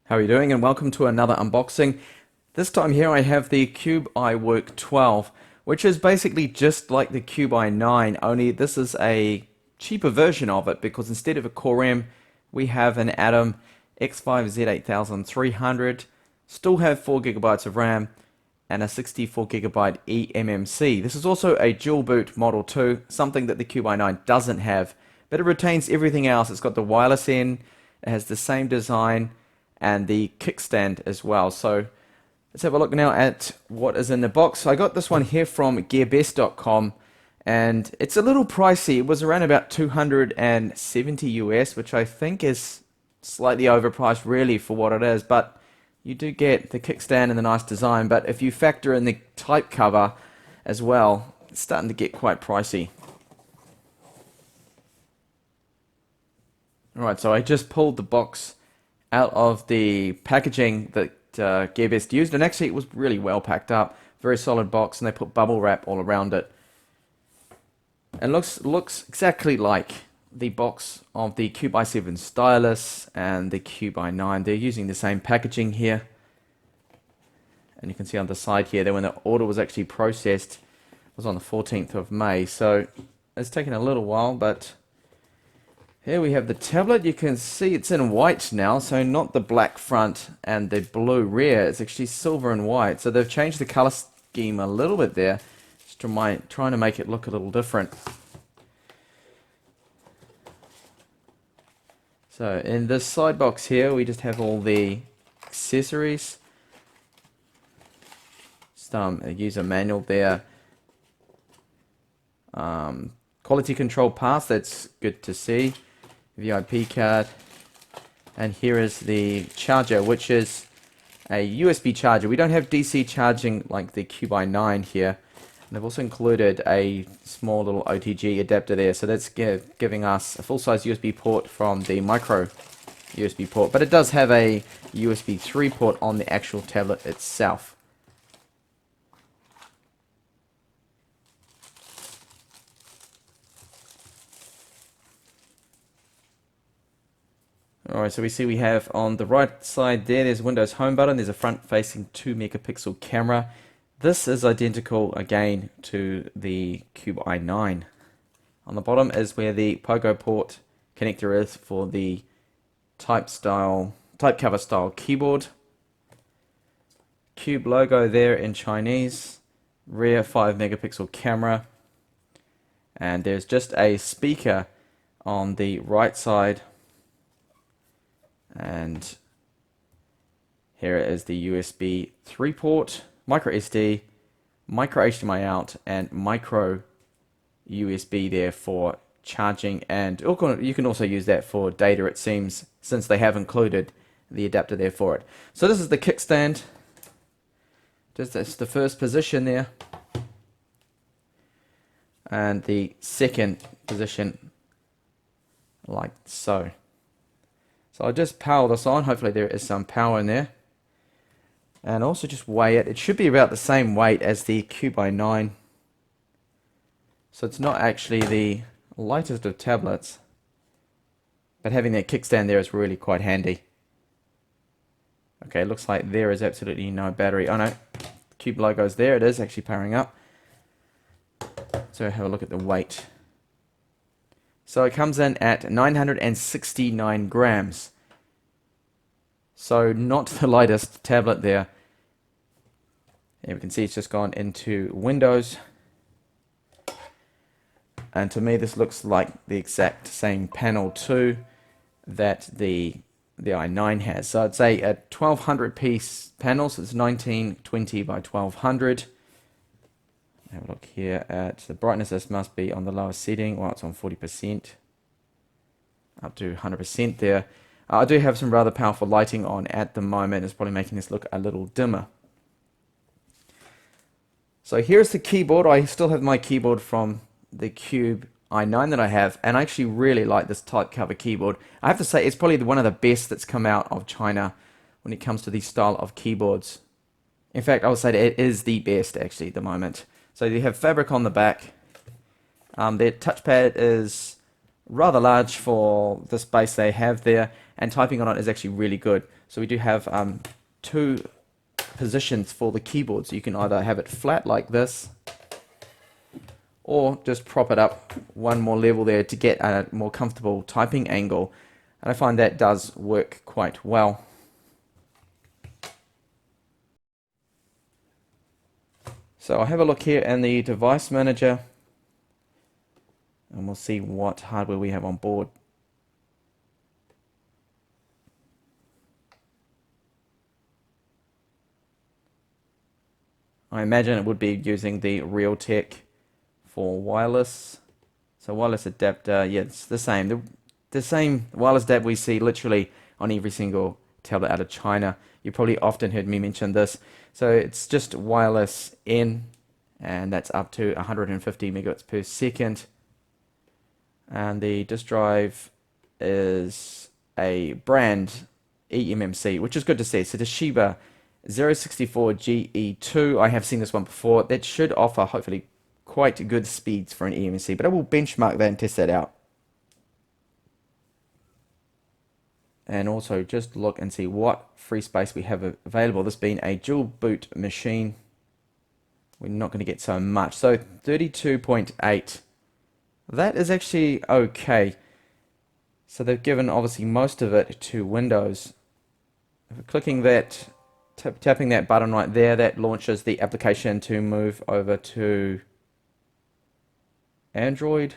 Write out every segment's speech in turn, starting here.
How are you doing? And welcome to another unboxing. This time here I have the Cube iwork12, which is basically just like the Cube i9, only this is a cheaper version of it because instead of a Core M, we have an Atom X5Z8300, still have 4GB of RAM, and a 64GB eMMC. This is also a dual boot Model 2, something that the Cube i9 doesn't have, but it retains everything else. It's got the wireless in, it has the same design, and the kickstand as well. So let's have a look now at what is in the box. So I got this one here from gearbest.com and it's a little pricey. It was around about 270 US, which I think is slightly overpriced really for what it is, but you do get the kickstand and the nice design, but if you factor in the type cover as well, it's starting to get quite pricey. Alright, so I just pulled the box out of the packaging that Gearbest used, and actually it was really well packed up, very solid box, and they put bubble wrap all around it. And looks exactly like the box of the Cube i7 stylus and the Cube i9. They're using the same packaging here, and you can see on the side here that when the order was actually processed was on the 14th of May, so it's taken a little while, but here we have the tablet. You can see it's in white now, so not the black front and the blue rear. It's actually silver and white. So they've changed the color scheme a little bit there, just trying to make it look a little different. So in this side box here, we just have all the accessories. Some user manual there. Quality control pass, that's good to see. VIP card, and here is the charger, which is a USB charger. We don't have DC charging like the Cube i9 here, and they've also included a small little OTG adapter there, so that's giving us a full-size USB port from the micro USB port, but it does have a USB 3 port on the actual tablet itself. Alright, so we have on the right side there's Windows Home button, there's a front-facing 2 megapixel camera. This is identical again to the Cube i9. On the bottom is where the Pogo port connector is for the type cover style keyboard. Cube logo there in Chinese, rear 5 megapixel camera, and there's just a speaker on the right side. And here is the USB 3 port, micro SD, micro HDMI out, and micro USB there for charging, and you can also use that for data, it seems, since they have included the adapter there for it. So this is the kickstand. That's the first position there, and the second position like so. So I'll just power this on, hopefully there is some power in there. And also just weigh it. It should be about the same weight as the Cube i9. So it's not actually the lightest of tablets, but having that kickstand there is really quite handy. Okay, looks like there is absolutely no battery. Oh no, Cube logo's there, it is actually powering up. So have a look at the weight. So it comes in at 969 grams. So not the lightest tablet there. And we can see it's just gone into Windows. And to me this looks like the exact same panel too that the i9 has. So it's a 1200 piece panel, so it's 1920 by 1200. Have a look here at the brightness. This must be on the lowest setting. Well, it's on 40%, up to 100% there. I do have some rather powerful lighting on at the moment. It's probably making this look a little dimmer. So here's the keyboard. I still have my keyboard from the Cube i9 that I have, and I actually really like this type cover keyboard. I have to say it's probably one of the best that's come out of China when it comes to the style of keyboards. In fact, I would say that it is the best actually at the moment. So you have fabric on the back. Their touchpad is rather large for the space they have there, and typing on it is actually really good. So we do have two positions for the keyboard, so you can either have it flat like this, or just prop it up one more level there to get a more comfortable typing angle. And I find that does work quite well. So I'll have a look here in the device manager, and we'll see what hardware we have on board. I imagine it would be using the Realtek for wireless. So wireless adapter, yeah, it's the same. The same wireless adapter we see literally on every single tablet out of China. You probably often heard me mention this. So it's just wireless in, and that's up to 150 megabits per second. And the disk drive is a brand eMMC, which is good to see. So Toshiba 064GE2. I have seen this one before. That should offer hopefully quite good speeds for an eMMC, but I will benchmark that and test that out. And also just look and see what free space we have available. This being a dual boot machine, we're not going to get so much. So 32.8. That is actually okay. So they've given obviously most of it to Windows. If we're clicking that, tapping that button right there, that launches the application to move over to Android.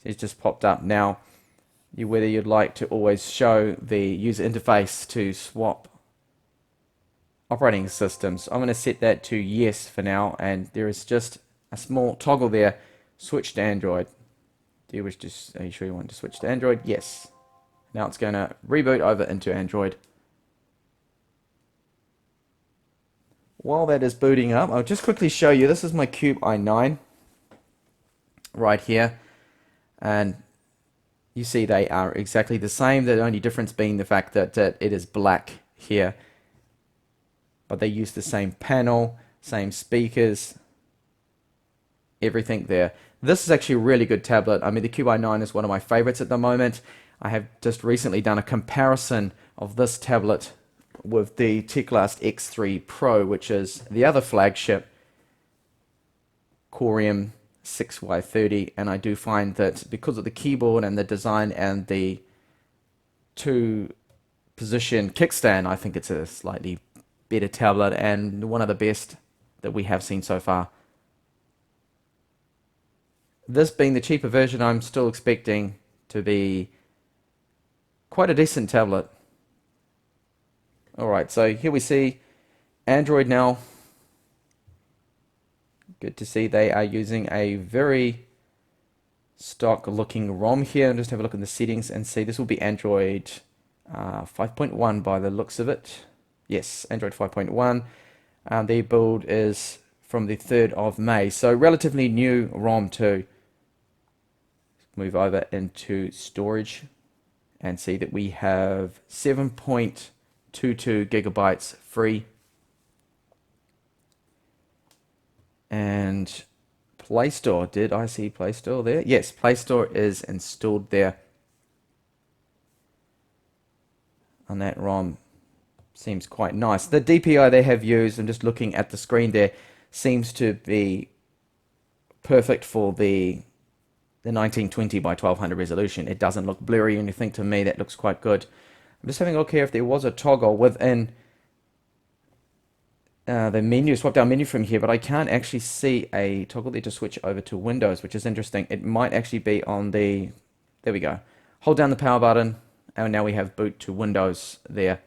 It's just popped up now. Whether you'd like to always show the user interface to swap operating systems. I'm going to set that to yes for now, and there is just a small toggle there. Switch to Android. Are you sure you want to switch to Android? Yes. Now it's going to reboot over into Android. While that is booting up, I'll just quickly show you. This is my Cube i9 right here, and you see they are exactly the same. The only difference being the fact that it is black here, but they use the same panel, same speakers, everything there. This is actually a really good tablet. I mean, the Cube i9 is one of my favorites at the moment. I have just recently done a comparison of this tablet with the Teclast X3 Pro, which is the other flagship Corium 6Y30, and I do find that because of the keyboard and the design and the two position kickstand, I think it's a slightly better tablet and one of the best that we have seen so far. This being the cheaper version, I'm still expecting to be quite a decent tablet. Alright, so here we see Android now. Good to see they are using a very stock looking ROM here. And just have a look at the settings and see this will be Android 5.1 by the looks of it. Yes, Android 5.1. The build is from the 3rd of May. So relatively new ROM too. Move over into storage and see that we have 7.22 gigabytes free. And Play Store, did I see Play Store there? Yes, Play Store is installed there on that ROM. Seems quite nice. The DPI they have used, I'm just looking at the screen there, seems to be perfect for the 1920 by 1200 resolution. It doesn't look blurry or anything to me. That looks quite good. I'm just having a look here if there was a toggle within the menu, swap down menu from here, but I can't actually see a toggle there to switch over to Windows, which is interesting. It might actually be on the, there we go. Hold down the power button, and now we have boot to Windows there.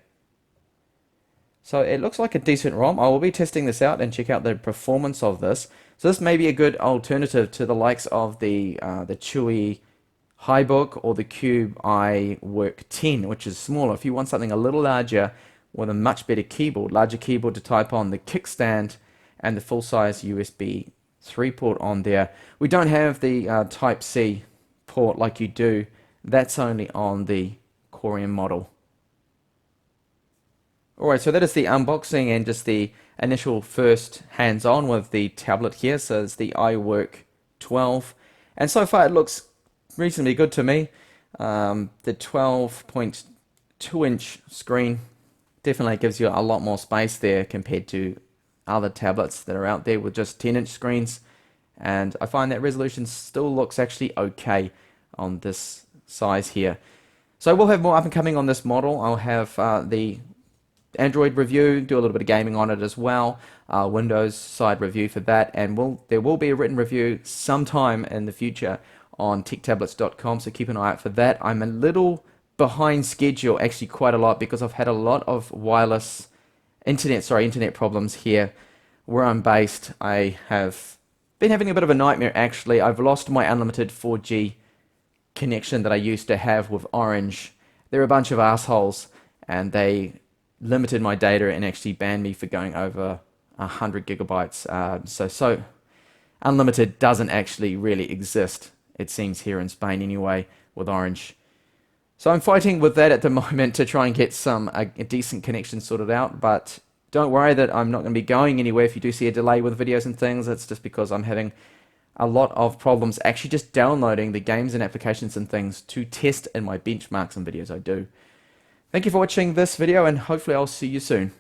So it looks like a decent ROM. I will be testing this out and check out the performance of this. So this may be a good alternative to the likes of the Chewy Highbook or the Cube iWork10, which is smaller. If you want something a little larger with a much better keyboard, larger keyboard to type on, the kickstand, and the full-size USB 3 port on there. We don't have the Type-C port like you do. That's only on the Corium model. Alright, so that is the unboxing and just the initial first hands-on with the tablet here. So it's the iwork12, And so far it looks reasonably good to me. The 12.2-inch screen definitely gives you a lot more space there compared to other tablets that are out there with just 10-inch screens. And I find that resolution still looks actually okay on this size here. So we'll have more up and coming on this model. I'll have the Android review, do a little bit of gaming on it as well, Windows side review for that, and there will be a written review sometime in the future on techtablets.com, so keep an eye out for that. I'm a little behind schedule, actually quite a lot, because I've had a lot of internet problems here where I'm based. I have been having a bit of a nightmare actually. I've lost my unlimited 4G connection that I used to have with Orange. They're a bunch of assholes, and they limited my data and actually banned me for going over 100 gigabytes. So unlimited doesn't actually really exist, it seems, here in Spain anyway, with Orange. So I'm fighting with that at the moment to try and get a decent connection sorted out, but don't worry that I'm not going to be going anywhere. If you do see a delay with videos and things, it's just because I'm having a lot of problems actually just downloading the games and applications and things to test in my benchmarks and videos I do. Thank you for watching this video, and hopefully I'll see you soon.